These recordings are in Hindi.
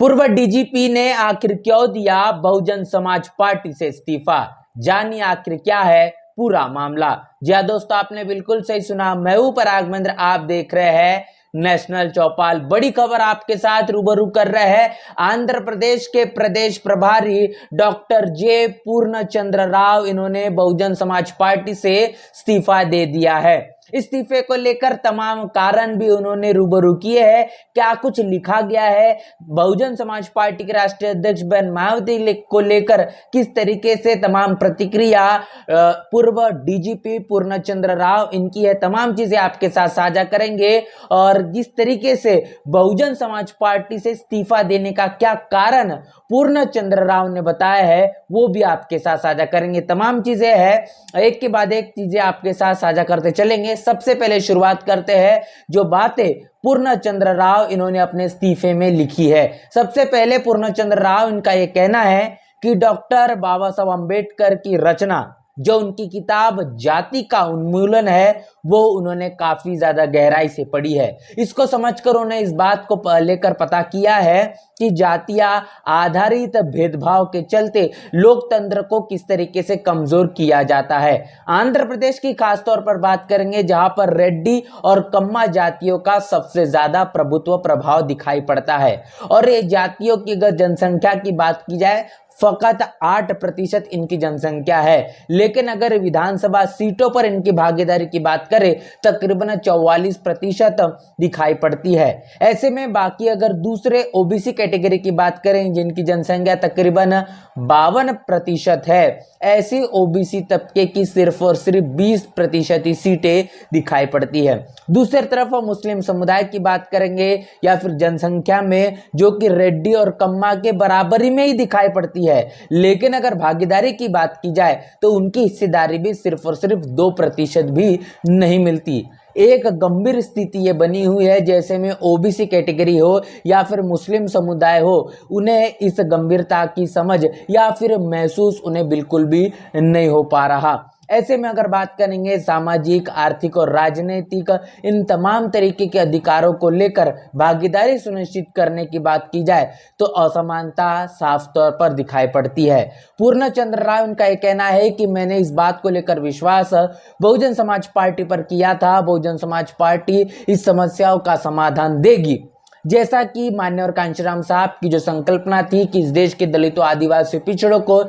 पूर्व डीजीपी ने आखिर क्यों दिया बहुजन समाज पार्टी से इस्तीफा, जानिए आखिर क्या है पूरा मामला। जी हाँ दोस्तों, आपने बिल्कुल सही सुना। मैं हूं पराग महेंद्र, आप देख रहे हैं नेशनल चौपाल। बड़ी खबर आपके साथ रूबरू कर रहे हैं। आंध्र प्रदेश के प्रदेश प्रभारी डॉक्टर जे पूर्ण चंद्र राव, इन्होंने बहुजन समाज पार्टी से इस्तीफा दे दिया है। इस्तीफे को लेकर तमाम कारण भी उन्होंने रूबरू किए हैं। क्या कुछ लिखा गया है, बहुजन समाज पार्टी के राष्ट्रीय अध्यक्ष बहन मायावती को लेकर किस तरीके से तमाम प्रतिक्रिया पूर्व डीजीपी पूर्णचंद्र राव इनकी है, तमाम चीजें आपके साथ साझा करेंगे। और जिस तरीके से बहुजन समाज पार्टी से इस्तीफा देने का क्या कारण पूर्णचंद्र राव ने बताया है, वो भी आपके साथ साझा करेंगे। तमाम चीजें हैं, एक के बाद एक चीजें आपके साथ साझा करते चलेंगे। सबसे पहले शुरुआत करते हैं जो बातें पूर्णचंद्र राव इन्होंने अपने इस्तीफे में लिखी है। सबसे पहले पूर्णचंद्र राव, इनका यह कहना है कि डॉक्टर बाबा साहब अंबेडकर की रचना, जो उनकी किताब जाति का उन्मूलन है, वो उन्होंने काफी ज्यादा गहराई से पढ़ी है। इसको समझकर उन्होंने इस बात को लेकर पता किया है कि जातियां आधारित भेदभाव के चलते लोकतंत्र को किस तरीके से कमजोर किया जाता है। आंध्र प्रदेश की खासतौर पर बात करेंगे, जहां पर रेड्डी और कम्मा जातियों का सबसे ज्यादा प्रभुत्व प्रभाव दिखाई पड़ता है। और ये जातियों की अगर जनसंख्या की बात की जाए, फकत 8% इनकी जनसंख्या है, लेकिन अगर विधानसभा सीटों पर इनकी भागीदारी की बात करें, तकरीबन 44% दिखाई पड़ती है। ऐसे में बाकी अगर दूसरे ओबीसी कैटेगरी की बात करें, जिनकी जनसंख्या तकरीबन 52% है, ऐसी ओबीसी तबके की सिर्फ और सिर्फ 20% ही सीटें दिखाई पड़ती है। दूसरी तरफ मुस्लिम समुदाय की बात करेंगे, या फिर जनसंख्या में, जो कि रेड्डी और कम्मा के बराबरी में ही दिखाई पड़ती है, लेकिन अगर भागीदारी की बात की जाए तो उनकी हिस्सेदारी भी सिर्फ और सिर्फ 2% भी नहीं मिलती। एक गंभीर स्थिति ये बनी हुई है, जैसे में ओबीसी कैटेगरी हो या फिर मुस्लिम समुदाय हो, उन्हें इस गंभीरता की समझ या फिर महसूस उन्हें बिल्कुल भी नहीं हो पा रहा। ऐसे में अगर बात करेंगे सामाजिक, आर्थिक और राजनीतिक इन तमाम तरीके के अधिकारों को लेकर भागीदारी सुनिश्चित करने की बात की जाए तो असमानता साफ तौर पर दिखाई पड़ती है। पूर्णचंद्र राव, उनका यह कहना है कि मैंने इस बात को लेकर विश्वास बहुजन समाज पार्टी पर किया था। बहुजन समाज पार्टी इस समस्याओं का समाधान देगी। जैसा कि माननीय और कांशीराम साहब की जो संकल्पना थी कि इस देश के दलितों, आदिवासी पिछड़ों को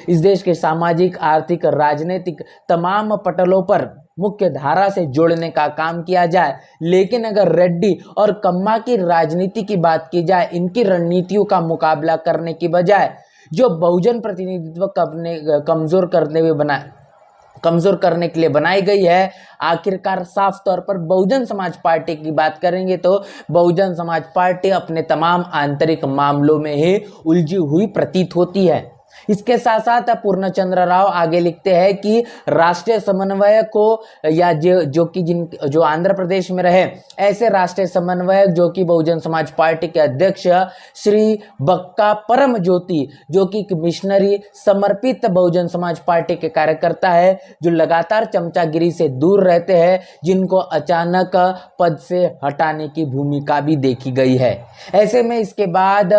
इस देश के सामाजिक, आर्थिक, राजनीतिक तमाम पटलों पर मुख्य धारा से जोड़ने का काम किया जाए, लेकिन अगर रेड्डी और कम्मा की राजनीति की बात की जाए, इनकी रणनीतियों का मुकाबला करने की बजाय जो बहुजन प्रतिनिधित्व कमजोर करने के लिए बनाई गई है, आखिरकार साफ तौर पर बहुजन समाज पार्टी की बात करेंगे तो बहुजन समाज पार्टी अपने तमाम आंतरिक मामलों में ही उलझी हुई प्रतीत होती है। इसके साथ साथ पूर्णचंद्र राव आगे लिखते हैं कि राष्ट्रीय समन्वयक को, या जो आंध्र प्रदेश में रहे, ऐसे राष्ट्रीय समन्वयक जो कि बहुजन समाज पार्टी के अध्यक्ष श्री बक्का परम ज्योति, जो कि मिशनरी समर्पित बहुजन समाज पार्टी के कार्यकर्ता है, जो लगातार चमचागिरी से दूर रहते हैं, जिनको अचानक पद से हटाने की भूमिका भी देखी गई है। ऐसे में इसके बाद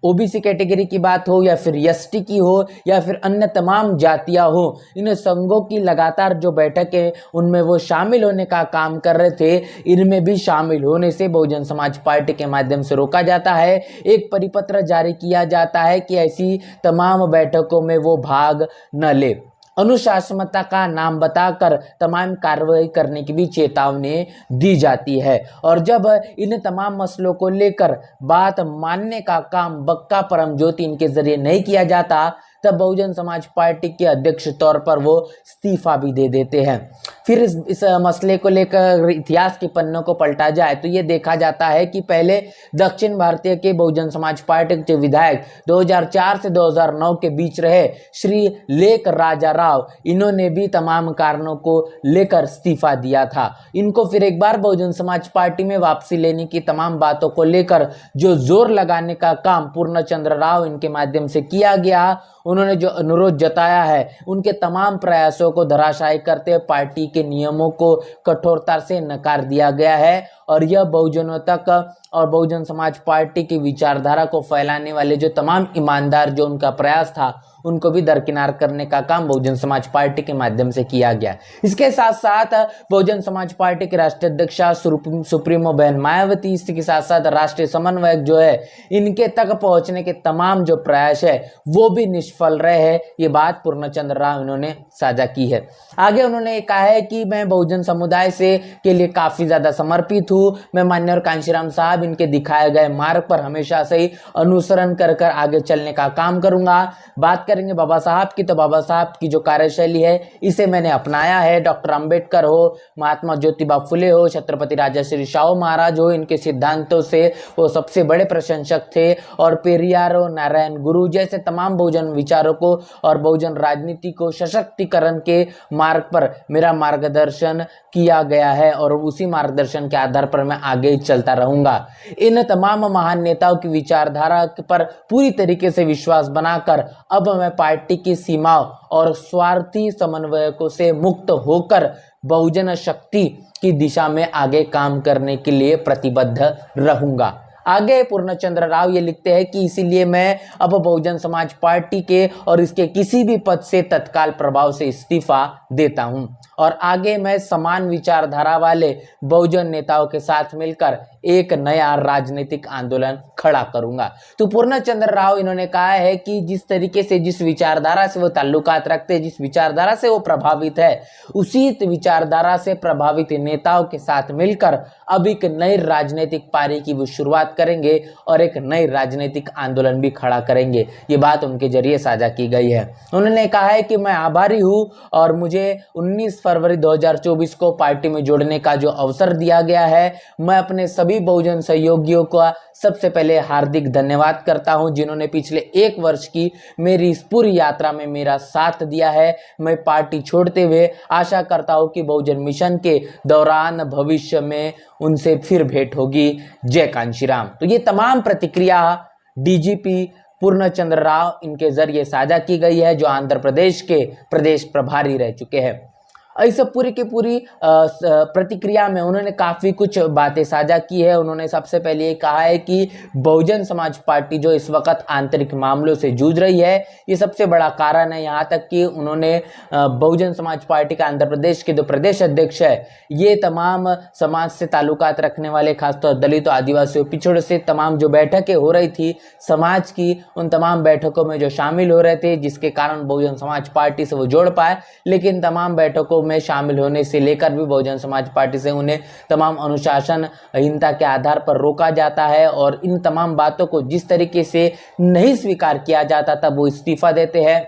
ओबीसी कैटेगरी की बात हो या फिर एसटी की हो या फिर अन्य तमाम जातियां हो, इन संघों की लगातार जो बैठकें उनमें वो शामिल होने का काम कर रहे थे, इनमें भी शामिल होने से बहुजन समाज पार्टी के माध्यम से रोका जाता है। एक परिपत्र जारी किया जाता है कि ऐसी तमाम बैठकों में वो भाग न ले। अनुशासनता का नाम बताकर तमाम कार्रवाई करने की भी चेतावनी दी जाती है। और जब इन तमाम मसलों को लेकर बात मानने का काम बक्का परम ज्योति इनके जरिए नहीं किया जाता, तब बहुजन समाज पार्टी के अध्यक्ष तौर पर वो इस्तीफा भी दे देते हैं। फिर इस मसले को लेकर इतिहास के पन्नों को पलटा जाए तो ये देखा जाता है कि पहले दक्षिण भारतीय के बहुजन समाज पार्टी के विधायक 2004 से 2009 के बीच रहे श्री लेक राजा राव, इन्होंने भी तमाम कारणों को लेकर इस्तीफा दिया था। इनको फिर एक बार बहुजन समाज पार्टी में वापसी लेने की तमाम बातों को लेकर जो जोर लगाने का काम पूर्णचंद्र राव इनके माध्यम से किया गया, उन्होंने जो अनुरोध जताया है उनके तमाम प्रयासों को धराशायी करते हुए पार्टी के नियमों को कठोरता से नकार दिया गया है और यह बहुजनों तक और बहुजन समाज पार्टी की विचारधारा को फैलाने वाले जो तमाम ईमानदार जो उनका प्रयास था उनको भी दरकिनार करने का काम बहुजन समाज पार्टी के माध्यम से किया गया। इसके साथ साथ बहुजन समाज पार्टी के राष्ट्रीय अध्यक्षा सुप्रीमो बहन मायावती, इसके साथ साथ राष्ट्रीय समन्वयक जो है, इनके तक पहुंचने के तमाम जो प्रयास है वो भी निष्फल रहे हैं। ये बात पूर्णचंद्र राव इन्होंने साझा की है। आगे उन्होंने कहा है कि मैं बहुजन समुदाय से के लिए काफी ज्यादा समर्पित हूँ। मैं माननीय कांशीराम साहब इनके दिखाए गए मार्ग पर हमेशा से ही अनुसरण कर आगे चलने का काम करूंगा। बात करेंगे बाबा साहब की, तो बाबा साहब की जो कार्यशैली है इसे मैंने अपनाया है। डॉक्टर अंबेडकर हो, महात्मा ज्योतिबा फुले हो, छत्रपति राजर्षि शाहू महाराज हो, इनके सिद्धांतों से वो सबसे बड़े प्रशंसक थे। और पेरियार हो, नारायण गुरु जैसे तमाम बहुजन विचारों को और बहुजन राजनीति को सशक्तिकरण के मार्ग पर मेरा मार्गदर्शन किया गया है और उसी मार्गदर्शन के आधार पर मैं आगे चलता रहूंगा। इन तमाम महान नेताओं की विचारधारा पर पूरी तरीके से विश्वास बनाकर अब मैं पार्टी की सीमाओं और स्वार्थी समन्वयकों से मुक्त होकर बहुजन शक्ति की दिशा में आगे काम करने के लिए प्रतिबद्ध रहूंगा। आगे पूर्णचंद्र राव ये लिखते हैं कि इसीलिए मैं अब बहुजन समाज पार्टी के और इसके किसी भी पद से तत्काल प्रभाव से इस्तीफा देता हूं और आगे मैं समान विचारधारा वाले बहुजन नेताओं के साथ मिलकर एक नया राजनीतिक आंदोलन खड़ा करूंगा। तो पूर्णचंद्र राव इन्होंने कहा है कि जिस तरीके से, जिस विचारधारा से वो ताल्लुकात रखते हैं, जिस विचारधारा से वो प्रभावित है, उसी विचारधारा से प्रभावित नेताओं के साथ मिलकर अब एक नई राजनीतिक पारी की वो शुरुआत करेंगे और एक नई राजनीतिक आंदोलन भी खड़ा करेंगे। ये बात उनके जरिए साझा की गई है। उन्होंने कहा है कि मैं आभारी हूँ और मुझे 19 फरवरी 2024 को पार्टी में जोड़ने का जो अवसर दिया गया है, मैं अपने सभी बहुजन सहयोगियों का सबसे पहले हार्दिक धन्यवाद करता हूं जिन्होंने पिछले 1 वर्ष की मेरी इस पूरी यात्रा में मेरा साथ दिया है। मैं पार्टी छोड़ते हुए आशा करता हूं कि बहुजन मिशन के दौरान भविष्य में उनसे फिर भेंट होगी। जय कांशीराम। तो ये तमाम प्रतिक्रिया डीजीपी पूर्णचंद्र राव इनके जरिए साझा की गई है, जो आंध्र प्रदेश के प्रदेश प्रभारी रह चुके हैं। इस पूरी की पूरी प्रतिक्रिया में उन्होंने काफ़ी कुछ बातें साझा की है। उन्होंने सबसे पहले ये कहा है कि बहुजन समाज पार्टी जो इस वक्त आंतरिक मामलों से जूझ रही है, ये सबसे बड़ा कारण है। यहाँ तक कि उन्होंने बहुजन समाज पार्टी का आंध्र प्रदेश के जो प्रदेश अध्यक्ष है, ये तमाम समाज से ताल्लुकात रखने वाले, खासतौर दलितों, आदिवासियों, पिछड़ों से तमाम जो बैठकें हो रही थी समाज की, उन तमाम बैठकों में जो शामिल हो रहे थे, जिसके कारण बहुजन समाज पार्टी से वो जोड़ पाए। लेकिन तमाम बैठकों में शामिल होने से लेकर भी बहुजन समाज पार्टी से उन्हें तमाम अनुशासनहीनता के आधार पर रोका जाता है और इन तमाम बातों को जिस तरीके से नहीं स्वीकार किया जाता था वो इस्तीफा देते हैं।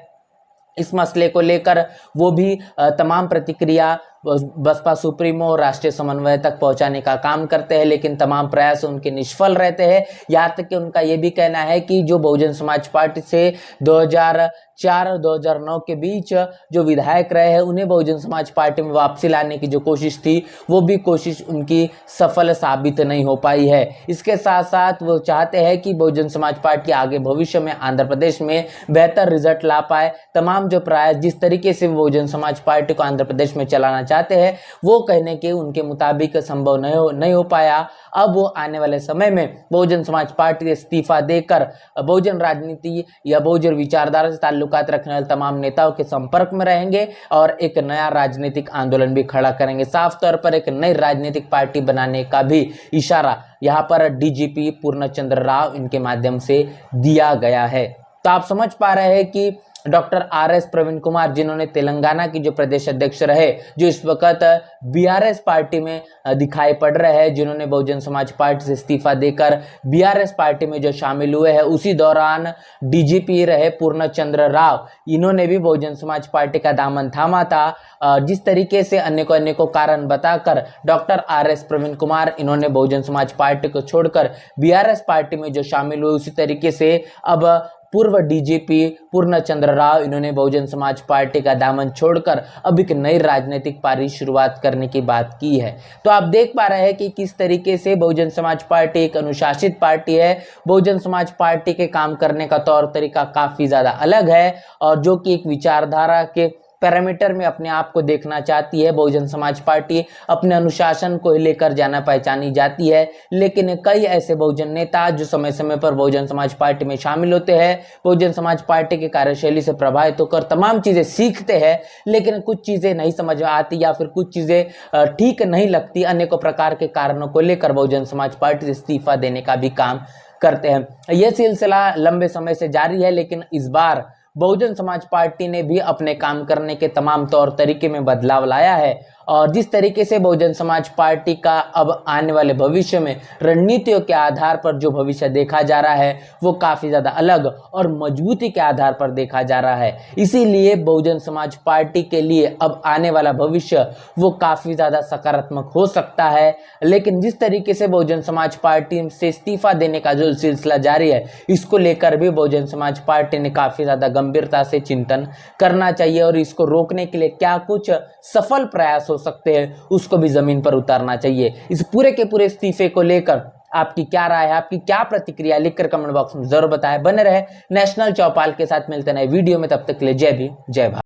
इस मसले को लेकर वो भी तमाम प्रतिक्रिया बसपा सुप्रीमो राष्ट्रीय समन्वय तक पहुंचाने का काम करते हैं, लेकिन तमाम प्रयास उनके निष्फल रहते हैं। यहाँ तक कि उनका ये भी कहना है कि जो बहुजन समाज पार्टी से 2004 और 2009 के बीच जो विधायक रहे हैं, उन्हें बहुजन समाज पार्टी में वापसी लाने की जो कोशिश थी, वो भी कोशिश उनकी सफल साबित नहीं हो पाई है। इसके साथ साथ वो चाहते हैं कि बहुजन समाज पार्टी आगे भविष्य में आंध्र प्रदेश में बेहतर रिजल्ट ला पाए। तमाम जो प्रयास जिस तरीके से बहुजन समाज पार्टी को आंध्र प्रदेश में चलाना चाहते हैं, वो कहने के उनके मुताबिक संभव नहीं हो पाया। अब वो आने वाले समय में बहुजन समाज पार्टी से इस्तीफा देकर बहुजन राजनीति या बहुजन विचारधारा से ताल्लुकात रखने वाले तमाम नेताओं के संपर्क में रहेंगे और एक नया राजनीतिक आंदोलन भी खड़ा करेंगे। साफ तौर पर एक नई राजनीतिक पार्टी बनाने का भी इशारा यहाँ पर डीजीपी पूर्णचंद्र राव इनके माध्यम से दिया गया है। तो आप समझ पा रहे हैं कि डॉक्टर आर.एस. प्रवीण कुमार, जिन्होंने तेलंगाना की जो प्रदेश अध्यक्ष रहे, जो इस वक्त बीआरएस पार्टी में दिखाई पड़ रहे हैं, जिन्होंने बहुजन समाज पार्टी से इस्तीफा देकर बीआरएस पार्टी में जो शामिल हुए हैं, उसी दौरान डीजीपी रहे पूर्णचंद्र राव, इन्होंने भी बहुजन समाज पार्टी का दामन थामा था। जिस तरीके से अनेकों कारण बताकर डॉक्टर आर.एस. प्रवीण कुमार इन्होंने बहुजन समाज पार्टी को छोड़कर बीआरएस पार्टी में जो शामिल हुए, उसी तरीके से अब पूर्व डीजीपी पूर्णचंद्र राव, इन्होंने बहुजन समाज पार्टी का दामन छोड़कर अब एक नई राजनीतिक पारी शुरुआत करने की बात की है। तो आप देख पा रहे हैं कि किस तरीके से बहुजन समाज पार्टी एक अनुशासित पार्टी है। बहुजन समाज पार्टी के काम करने का तौर तरीका काफी ज्यादा अलग है और जो कि एक विचारधारा के पैरामीटर में अपने आप को देखना चाहती है। बहुजन समाज पार्टी अपने अनुशासन को लेकर जाना पहचानी जाती है, लेकिन कई ऐसे बहुजन नेता जो समय समय पर बहुजन समाज पार्टी में शामिल होते हैं, बहुजन समाज पार्टी की कार्यशैली से प्रभावित होकर तमाम चीजें सीखते हैं, लेकिन कुछ चीजें नहीं समझ में आती या फिर कुछ चीजें ठीक नहीं लगती, अनेकों प्रकार के कारणों को लेकर बहुजन समाज पार्टी से इस्तीफा देने का भी काम करते हैं। यह सिलसिला लंबे समय से जारी है, लेकिन इस बार बहुजन समाज पार्टी ने भी अपने काम करने के तमाम तौर तरीके में बदलाव लाया है और जिस तरीके से बहुजन समाज पार्टी का अब आने वाले भविष्य में रणनीतियों के आधार पर जो भविष्य देखा जा रहा है वो काफी ज्यादा अलग और मजबूती के आधार पर देखा जा रहा है। इसीलिए बहुजन समाज पार्टी के लिए अब आने वाला भविष्य वो काफी ज्यादा सकारात्मक हो सकता है। लेकिन जिस तरीके से बहुजन समाज पार्टी से इस्तीफा देने का जो सिलसिला जारी है, इसको लेकर भी बहुजन समाज पार्टी ने काफी ज्यादा गंभीरता से चिंतन करना चाहिए और इसको रोकने के लिए क्या कुछ सफल प्रयास सकते हैं उसको भी जमीन पर उतारना चाहिए। इस पूरे के पूरे इस्तीफे को लेकर आपकी क्या राय है, आपकी क्या प्रतिक्रिया, लिखकर कमेंट बॉक्स में जरूर बताएं। बने रहे नेशनल चौपाल के साथ, मिलते नए वीडियो में, तब तक के लिए जय भीम जय भारत।